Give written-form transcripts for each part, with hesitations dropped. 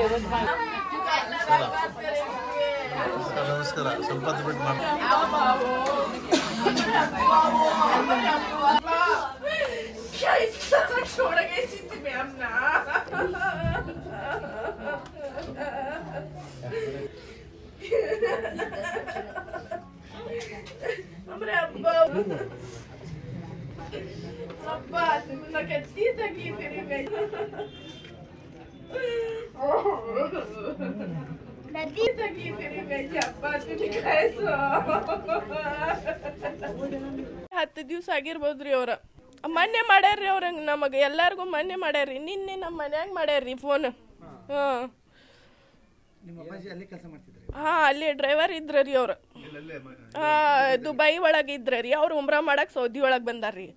ನಮಸ್ಕಾರ ಸ್ವಲ್ಪ ಬಿಟ್ಟು ಮಾಡಿ Abba, una cazzita qui per il meglio. La dita qui per il meglio, abba, tu mi caso. 10 ದಿವಸ ಆಗಿರ್ಬೋದ್ರಿ ಅವ್ರ ಮೊನ್ನೆ ಮಾಡ್ಯಾರ್ರಿ ಅವ್ರ ನಮಗೆ ಎಲ್ಲಾರ್ಗು ಮೊನ್ನೆ ಮಾಡ್ಯಾರ್ರಿ ನಿನ್ನೆ ನಮ್ಮ ಮನ್ಯಾಗ ಮಾಡ್ಯಾರ್ರಿ ಫೋನ್ ಅಲ್ಲಿ ಡ್ರೈವರ್ ಇದ್ರಿ ಅವ್ರ ದುಬೈ ಒಳಗೆ ಇದ್ರಿ ಅವ್ರು ಉಮ್ರಾ ಮಾಡಕ್ ಸೌದಿ ಒಳಗೆ ಬಂದಾರ್ರಿ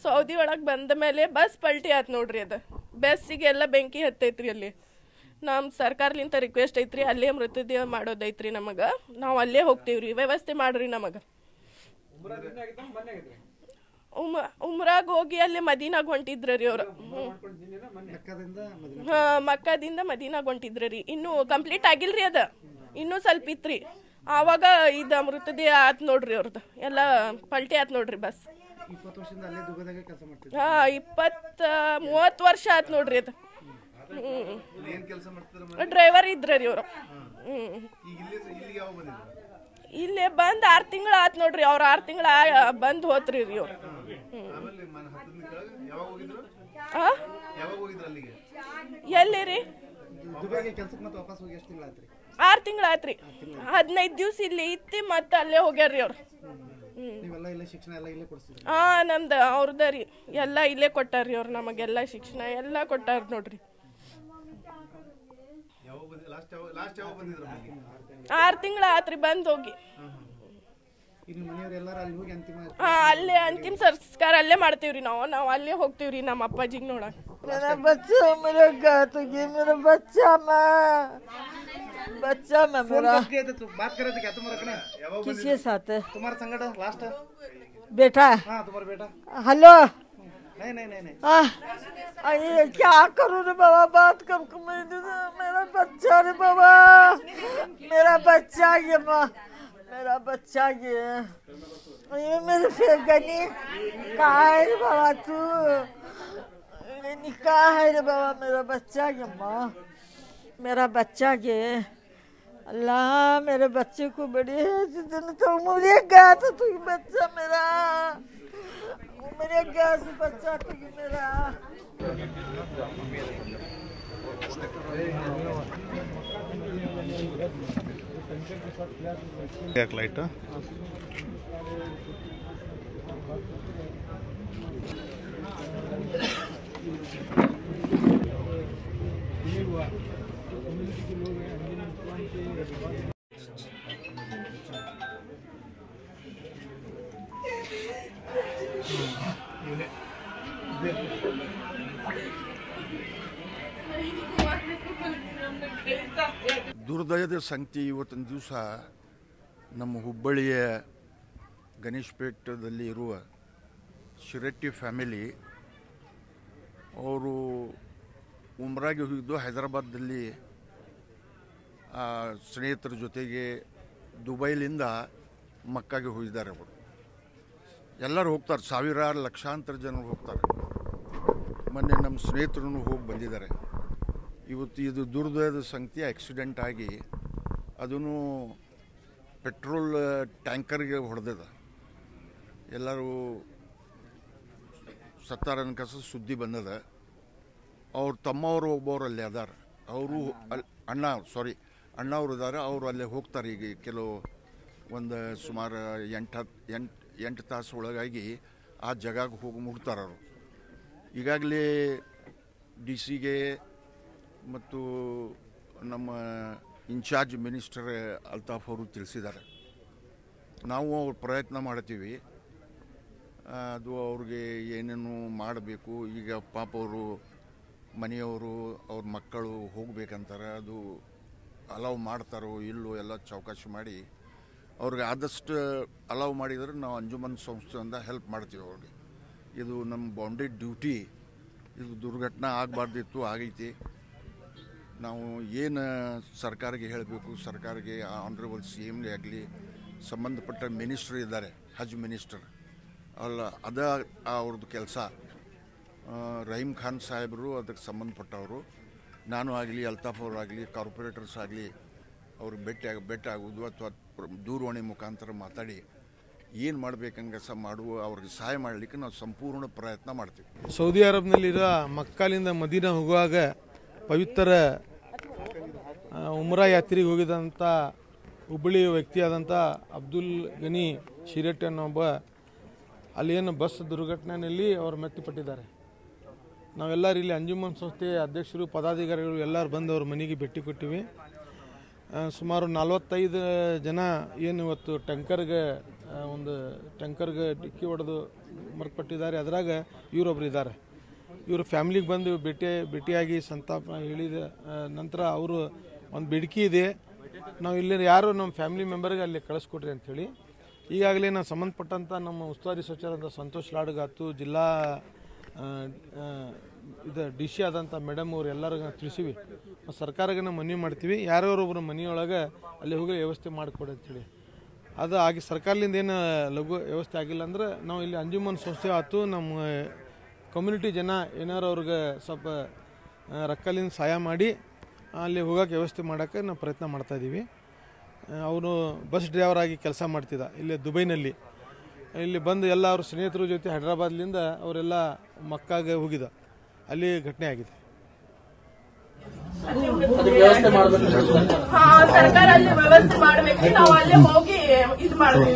ಸೌದಿ ಒಳಗೆ ಬಂದ ಮೇಲೆ ಬಸ್ ಪಲ್ಟಿ ಆತ್ ನೋಡ್ರಿ ಅದು ಬಸ್ಸಿಗೆಲ್ಲ ಬೆಂಕಿ ಹತ್ತೈತ್ರಿ ಅಲ್ಲಿ ನಮ್ಮ ಸರ್ಕಾರಲಿಂತ ರಿಕ್ವೆಸ್ಟ್ ಐತ್ರಿ ಅಲ್ಲೇ ಮೃತದೇಹ ಮಾಡೋದೈತ್ರಿ ನಮಗೆ ನಾವು ಅಲ್ಲೇ ಹೋಗ್ತೀವ್ರಿ ವ್ಯವಸ್ಥೆ ಮಾಡ್ರಿ ನಮಗೆ ಉಮ್ರಾಗ ಹೋಗಿ ಅಲ್ಲಿ ಮದೀನಾಗ ಹೊಂಟಿದ್ರಿ ಅವ್ರು ಮಕ್ಕದಿಂದ ಮದೀನಾಗ ಹೊಂಟಿದ್ರಿ ಇನ್ನು ಕಂಪ್ಲೀಟ್ ಆಗಿಲ್ರಿ ಅದ ಇನ್ನೂ ಸ್ವಲ್ಪ ಇತ್ರಿ ಆವಾಗ ಇದ ಮೃತದೇಹ ಆತ್ ನೋಡ್ರಿ ಅವ್ರದ್ದು ಎಲ್ಲ ಪಲ್ಟಿ ಆತ್ ನೋಡ್ರಿ ಬಸ್ 20-30 ವರ್ಷ ಆತ್ ನೋಡ್ರಿ ಅದು ಡ್ರೈವರ್ ಇದ್ರಿ ಅವ್ರು ಇಲ್ಲೇ ಬಂದ್ 6 ತಿಂಗಳ ಆತ್ ನೋಡ್ರಿ ಅವ್ರ 6 ತಿಂಗಳ ಬಂದ್ ಹೋತ್ರಿ ಅವ್ರು ಎಲ್ಲಿ ರೀ 6 ತಿಂಗಳ ಆತ್ರಿ 15 ದಿವ್ಸ ಇಲ್ಲಿ ಇತ್ತಿ ಮತ್ತ ಅಲ್ಲೇ ಹೋಗ್ಯಾರ್ರಿ ಅವ್ರು ನಮ್ದ ಅವ್ರದ ರೀ ಎಲ್ಲಾ ಇಲ್ಲೇ ಕೊಟ್ಟಾರ್ರಿ ಅವ್ರು ನಮಗೆಲ್ಲಾ ಶಿಕ್ಷಣ ಎಲ್ಲಾ ಕೊಟ್ಟಾರ ನೋಡ್ರಿ 6 ತಿಂಗಳ ಆತ್ರಿ ಬಂದ್ ಹೋಗಿ ಅಲ್ಲೇ ಅಂತಿಮ ಸಂಸ್ಕಾರ ಅಲ್ಲೇ ಮಾಡ್ತೀವ್ರಿ ನಾವು ಅಲ್ಲೇ ಹೋಗ್ತೀವ್ರಿ ನಮ್ಮ ಅಪ್ಪಾಜಿಗೆ ನೋಡಕ್ मेरा बच्चा मेरे गातुगी मेरा बच्चा मैं मेरा बात कर रहे थे क्या तुम रखने किसके साथ है तुम्हारा संगठन लास्ट बेटा हाँ तुम्हारा बेटा हेलो नहीं ये क्या करूँ रे बाबा बात कर मेरा बच्चा रे बाबा मेरा बच्चा ये मेरा बच्चा ये मेरे फेगनी कहाँ है रे बाबा तू कहाँ है रे बाबा मेरा बच्चा ये माँ मेरा बच्चा ये अल्लाह मेरे बच्चे को बड़ी है तो मुझे गया था तू बच्चा मेरा मेरे गया से बच्चा तू मेरा एक लाइट ದುರ್ದೈವದ ಸಂಗತಿ ಇವತ್ತಿನ ದಿವಸ ನಮ್ಮ ಹುಬ್ಬಳ್ಳಿಯ ಗಣೇಶಪೇಟದಲ್ಲಿ ಇರುವ ಶಿರಟ್ಟಿ ಫ್ಯಾಮಿಲಿ ಅವರು ಉಮ್ರಾಗೆ ಹೋಗಿದ್ದು ಹೈದರಾಬಾದ್ದಲ್ಲಿ ಸ್ನೇಹಿತರ ಜೊತೆಗೆ ದುಬೈಲಿಂದ ಮಕ್ಕಾಗೆ ಹೋಗಿದ್ದಾರೆ ಅವರು ಎಲ್ಲರೂ ಹೋಗ್ತಾರೆ ಸಾವಿರಾರು ಲಕ್ಷಾಂತರ ಜನರು ಹೋಗ್ತಾರೆ ಮೊನ್ನೆ ನಮ್ಮ ಸ್ನೇಹಿತರು ಹೋಗಿ ಬಂದಿದ್ದಾರೆ ಇವತ್ತು ಇದು ದುರ್ದೈವದ ಸಂಗತಿ ಆಕ್ಸಿಡೆಂಟ್ ಆಗಿ ಅದೂ ಪೆಟ್ರೋಲ್ ಟ್ಯಾಂಕರ್ಗೆ ಹೊಡೆದಿದ ಎಲ್ಲರೂ ಸತ್ತಾರನ ಸುದ್ದಿ ಬಂದದ ಅವ್ರ ತಮ್ಮವರು ಒಬ್ಬರು ಅಲ್ಲಿ ಅದಾರ ಅವರು ಅಣ್ಣವರು ಇದ್ದಾರೆ ಅವರು ಅಲ್ಲೇ ಹೋಗ್ತಾರೆ ಈಗ ಕೆಲವು ಒಂದು ಸುಮಾರು 8 ತಾಸು ಒಳಗಾಗಿ ಆ ಜಾಗಕ್ಕೆ ಹೋಗಿ ಮುಟ್ತಾರೆ ಅವರು ಈಗಾಗಲೇ DC ಮತ್ತು ನಮ್ಮ ಇನ್ಚಾರ್ಜ್ ಮಿನಿಸ್ಟರ್ ಅಲ್ತಾಫ್ ಅವರು ತಿಳಿಸಿದ್ದಾರೆ ನಾವು ಅವ್ರ ಪ್ರಯತ್ನ ಮಾಡ್ತೀವಿ ಅದು ಅವ್ರಿಗೆ ಏನೇನು ಮಾಡಬೇಕು ಈಗ ಪಾಪ ಅವರು ಮನೆಯವರು ಅವ್ರ ಮಕ್ಕಳು ಹೋಗ್ಬೇಕಂತಾರೆ ಅದು ಅಲೌ ಮಾಡ್ತಾರೋ ಇಲ್ಲೋ ಎಲ್ಲ ಚೌಕಾಶಿ ಮಾಡಿ ಅವ್ರಿಗೆ ಆದಷ್ಟು ಅಲೌ ಮಾಡಿದರೆ ನಾವು ಅಂಜುಮನ್ ಸಂಸ್ಥೆಯಿಂದ ಹೆಲ್ಪ್ ಮಾಡ್ತೀವಿ ಅವ್ರಿಗೆ ಇದು ನಮ್ಮ ಬೌಂಡೆಡ್ ಡ್ಯೂಟಿ ಇದು ದುರ್ಘಟನಾ ಆಗಬಾರ್ದಿತ್ತು ಆಗೈತಿ ನಾವು ಏನು ಸರ್ಕಾರಕ್ಕೆ ಹೇಳಬೇಕು, ಸರ್ಕಾರಕ್ಕೆ ಆನರಬಲ್ ಸಿ ಎಮ್ಗೆ ಆಗಲಿ, ಸಂಬಂಧಪಟ್ಟ ಮಿನಿಸ್ಟ್ರ್ ಇದ್ದಾರೆ, ಹಜ್ ಮಿನಿಸ್ಟರ್ ಅಲ್ಲ, ಅವ್ರದ್ದು ಕೆಲಸ. ರಹೀಮ್ ಖಾನ್ ಸಾಹೇಬರು ಅದಕ್ಕೆ ಸಂಬಂಧಪಟ್ಟವರು. ನಾನು ಆಗಲಿ, ಅಲ್ತಾಫ್ ಅವರಾಗಲಿ, ಕಾರ್ಪೊರೇಟರ್ಸ್ ಆಗಲಿ ಅವ್ರಿಗೆ ಭೇಟಿ ಆಗೋದು ಅಥವಾ ದೂರವಾಣಿ ಮುಖಾಂತರ ಮಾತಾಡಿ ಏನು ಮಾಡಬೇಕಂಗೆ ಅವ್ರಿಗೆ ಸಹಾಯ ಮಾಡಲಿಕ್ಕೆ ನಾವು ಸಂಪೂರ್ಣ ಪ್ರಯತ್ನ ಮಾಡ್ತೀವಿ. ಸೌದಿ ಅರಬ್ನಲ್ಲಿರೋ ಮಕ್ಕಾಲಿಂದ ಮದೀನಾ ಹೋಗುವಾಗ ಪವಿತ್ರ ಉಮ್ರಾ ಯಾತ್ರೆಗೆ ಹೋಗಿದಂಥ ಹುಬ್ಬಳ್ಳಿ ವ್ಯಕ್ತಿಯಾದಂಥ ಅಬ್ದುಲ್ ಗನಿ ಶಿರಟ್ಟಿ ಅನ್ನೋ ಒಬ್ಬ ಅಲ್ಲೇನು ಬಸ್ ದುರ್ಘಟನೆಯಲ್ಲಿ ಅವರು ಮೃತಪಟ್ಟಿದ್ದಾರೆ. ನಾವೆಲ್ಲರೂ ಇಲ್ಲಿ ಅಂಜುಮನ್ ಸಂಸ್ಥೆ ಅಧ್ಯಕ್ಷರು, ಪದಾಧಿಕಾರಿಗಳು ಎಲ್ಲರೂ ಬಂದು ಅವ್ರ ಮನೆಗೆ ಭೇಟಿ ಕೊಟ್ಟಿವಿ. ಸುಮಾರು 45 ಜನ ಏನು ಇವತ್ತು ಟ್ಯಾಂಕರ್ಗೆ ಡಿಕ್ಕಿ ಹೊಡೆದು ಮೃತಪಟ್ಟಿದ್ದಾರೆ. ಅದರಾಗ ಇವರೊಬ್ರು ಇದ್ದಾರೆ. ಇವರು ಫ್ಯಾಮಿಲಿಗೆ ಬಂದು ಭೇಟಿಯಾಗಿ ಸಂತಾಪ ಹೇಳಿದ ನಂತರ ಅವರು ಒಂದು ಬೇಡಿಕೆ ಇದೆ, ನಾವು ಇಲ್ಲಿ ಯಾರು ನಮ್ಮ ಫ್ಯಾಮಿಲಿ ಮೆಂಬರ್ಗೆ ಅಲ್ಲಿ ಕಳಿಸ್ಕೊಡ್ರಿ ಅಂಥೇಳಿ ಈಗಾಗಲೇ ನಾವು ಸಂಬಂಧಪಟ್ಟಂಥ ನಮ್ಮ ಉಸ್ತುವಾರಿ ಸಚಿವರಾದಂಥ ಸಂತೋಷ್ ಲಾಡ್ಗಾತು, ಜಿಲ್ಲಾ ಡಿ ಸಿ ಆದಂಥ ಮೇಡಮ್ ಅವ್ರು ಎಲ್ಲರಿಗೂ ತಿಳಿಸಿವಿ. ಸರ್ಕಾರಕ್ಕೆ ನಾವು ಮನವಿ ಮಾಡ್ತೀವಿ, ಯಾರ್ಯಾರೊಬ್ಬರು ಮನೆಯೊಳಗೆ ಅಲ್ಲಿ ಹೋಗಿ ವ್ಯವಸ್ಥೆ ಮಾಡಿಕೊಡಿ ಅಂಥೇಳಿ. ಅದು ಆಗಿ ಸರ್ಕಾರದಿಂದ ಏನು ಲಘು ವ್ಯವಸ್ಥೆ ಆಗಿಲ್ಲ ಅಂದ್ರೆ ನಾವು ಇಲ್ಲಿ ಅಂಜುಮನ್ ಸಂಸ್ಥೆ ಆಯ್ತು, ನಮ್ಮ ಕಮ್ಯುನಿಟಿ ಜನ ಏನಾರು ಅವ್ರಿಗೆ ಸ್ವಲ್ಪ ರೊಕ್ಕಲಿಂದ ಸಹಾಯ ಮಾಡಿ ಅಲ್ಲಿ ಹೋಗೋಕೆ ವ್ಯವಸ್ಥೆ ಮಾಡೋಕ್ಕೆ ನಾವು ಪ್ರಯತ್ನ ಮಾಡ್ತಾಯಿದ್ದೀವಿ. ಅವನು ಬಸ್ ಡ್ರೈವರ್ ಆಗಿ ಕೆಲಸ ಮಾಡ್ತಿದ್ದ ಇಲ್ಲಿ ದುಬೈನಲ್ಲಿ. ಇಲ್ಲಿ ಬಂದು ಎಲ್ಲ ಅವ್ರ ಸ್ನೇಹಿತರ ಜೊತೆ ಹೈದ್ರಾಬಾದ್ಲಿಂದ ಅವರೆಲ್ಲ ಮಕ್ಕಾಗೆ ಹೋಗಿದ್ದ, ಅಲ್ಲಿ ಘಟನೆ ಆಗಿದೆ. ಸರ್ಕಾರ ಅಲ್ಲಿ ವ್ಯವಸ್ಥೆ ಮಾಡಬೇಕು, ನಾವು ಅಲ್ಲೇ ಹೋಗಿ ಇದು ಮಾಡ್ತೀವಿ.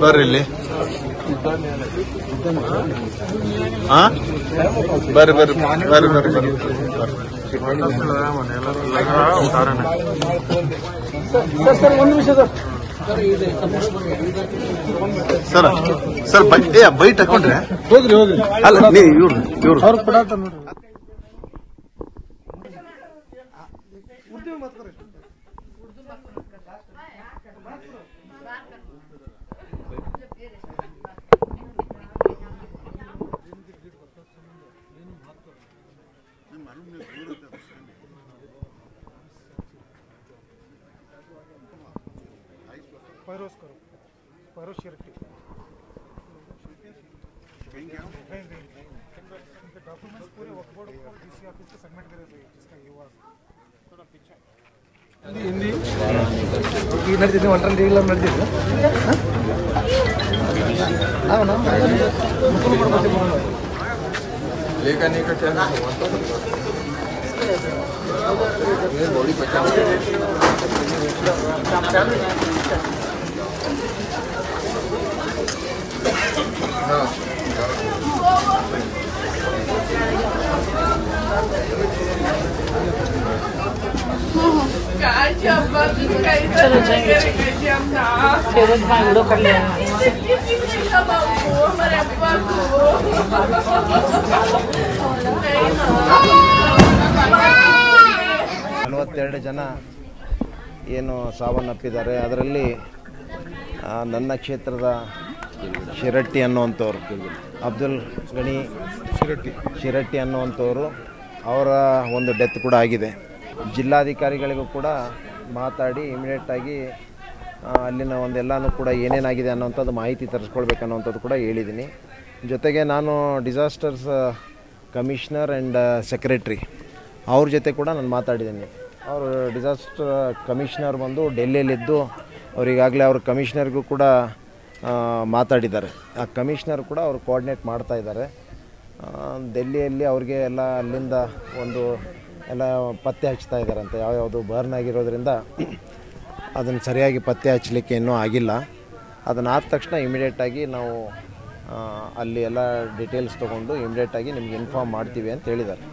ಬರ್ರಿ ಇಲ್ಲಿ ಬರ್ರಿ ಬರ್ರಿ ಬರ್ರಿ ಬರ್ರಿ ಬರ್ರಿ ಒಂದು ನಿಮಿಷ ಸರ್ ಸರ್ ಬೈಟ್ ಹಾಕೊಂಡ್ರೆ ಹೋಗ್ರಿ ಹೋಗ್ರಿ. ಅಲ್ಲ ಇವ್ರು ಅವ್ರು ಕೊಡಾತ ನೋಡ್ರಿ. पैरोज शिरट्टी डॉक्यूमेंट्स पूरे वक्फ बोर्ड को डीसी ऑफिस को सबमिट करे थे, जिसका ये हुआ थोड़ा पीछे हिंदी ಈ ನಡೆದಿದೆ ಒಂಟರಲ್ಲಿ ಇಲ್ಲ ನಡೆದಿದೆ ನಾವು ಮುಖಲು ಮಾಡ್ಬೋದು ಲೇಖನಿ ಕಟ್ಟೆ ये बॉडी बचा हाँ चलो जाएंगे फिरोज भाई वीडियो कर ले हमारे अब्बा को 42 ಜನ ಏನು ಸಾವನ್ನಪ್ಪಿದ್ದಾರೆ. ಅದರಲ್ಲಿ ನನ್ನ ಕ್ಷೇತ್ರದ ಶಿರಟ್ಟಿ ಅನ್ನುವಂಥವ್ರು, ಅಬ್ದುಲ್ ಗನಿ ಶಿರಟ್ಟಿ ಅನ್ನುವಂಥವ್ರು, ಅವರ ಒಂದು ಡೆತ್ ಕೂಡ ಆಗಿದೆ. ಜಿಲ್ಲಾಧಿಕಾರಿಗಳಿಗೂ ಕೂಡ ಮಾತಾಡಿ ಇಮಿಡಿಯೇಟಾಗಿ ಅಲ್ಲಿನ ಒಂದೆಲ್ಲನೂ ಕೂಡ ಏನೇನಾಗಿದೆ ಅನ್ನೋಂಥದ್ದು ಮಾಹಿತಿ ತರಿಸ್ಕೊಳ್ಬೇಕನ್ನೋವಂಥದ್ದು ಕೂಡ ಹೇಳಿದ್ದೀನಿ. ಜೊತೆಗೆ ನಾನು ಡಿಸಾಸ್ಟರ್ಸ್ ಕಮಿಷನರ್ ಆ್ಯಂಡ್ ಸೆಕ್ರೆಟ್ರಿ ಅವ್ರ ಜೊತೆ ಕೂಡ ನಾನು ಮಾತಾಡಿದ್ದೀನಿ. ಅವರು ಡಿಸಾಸ್ಟರ್ ಕಮಿಷನರ್ ಬಂದು ಡೆಲ್ಲಿಯಲ್ಲಿದ್ದು ಅವರಿಗಾಗಲೇ ಅವ್ರ ಕಮಿಷನರ್ಗೂ ಕೂಡ ಮಾತಾಡಿದ್ದಾರೆ. ಆ ಕಮಿಷನರ್ ಕೂಡ ಅವರು ಕೋಆರ್ಡಿನೇಟ್ ಮಾಡ್ತಾ ಇದ್ದಾರೆ. ಡೆಲ್ಲಿಯಲ್ಲಿ ಅವ್ರಿಗೆ ಎಲ್ಲ ಅಲ್ಲಿಂದ ಒಂದು ಎಲ್ಲ ಪತ್ತೆ ಹಚ್ತಾ ಇದ್ದಾರಂತೆ, ಯಾವ್ಯಾವುದು ಬರ್ನ್ ಆಗಿರೋದ್ರಿಂದ ಅದನ್ನು ಸರಿಯಾಗಿ ಪತ್ತೆ ಹಚ್ಚಲಿಕ್ಕೆ ಇನ್ನೂ ಆಗಿಲ್ಲ. ಅದನ್ನಾದ ತಕ್ಷಣ ಇಮಿಡಿಯೇಟಾಗಿ ನಾವು ಅಲ್ಲಿ ಎಲ್ಲ ಡೀಟೇಲ್ಸ್ ತೊಗೊಂಡು ಇಮಿಡಿಯೇಟಾಗಿ ನಿಮ್ಗೆ ಇನ್ಫಾರ್ಮ್ ಮಾಡ್ತೀವಿ ಅಂತ ಹೇಳಿದ್ದಾರೆ.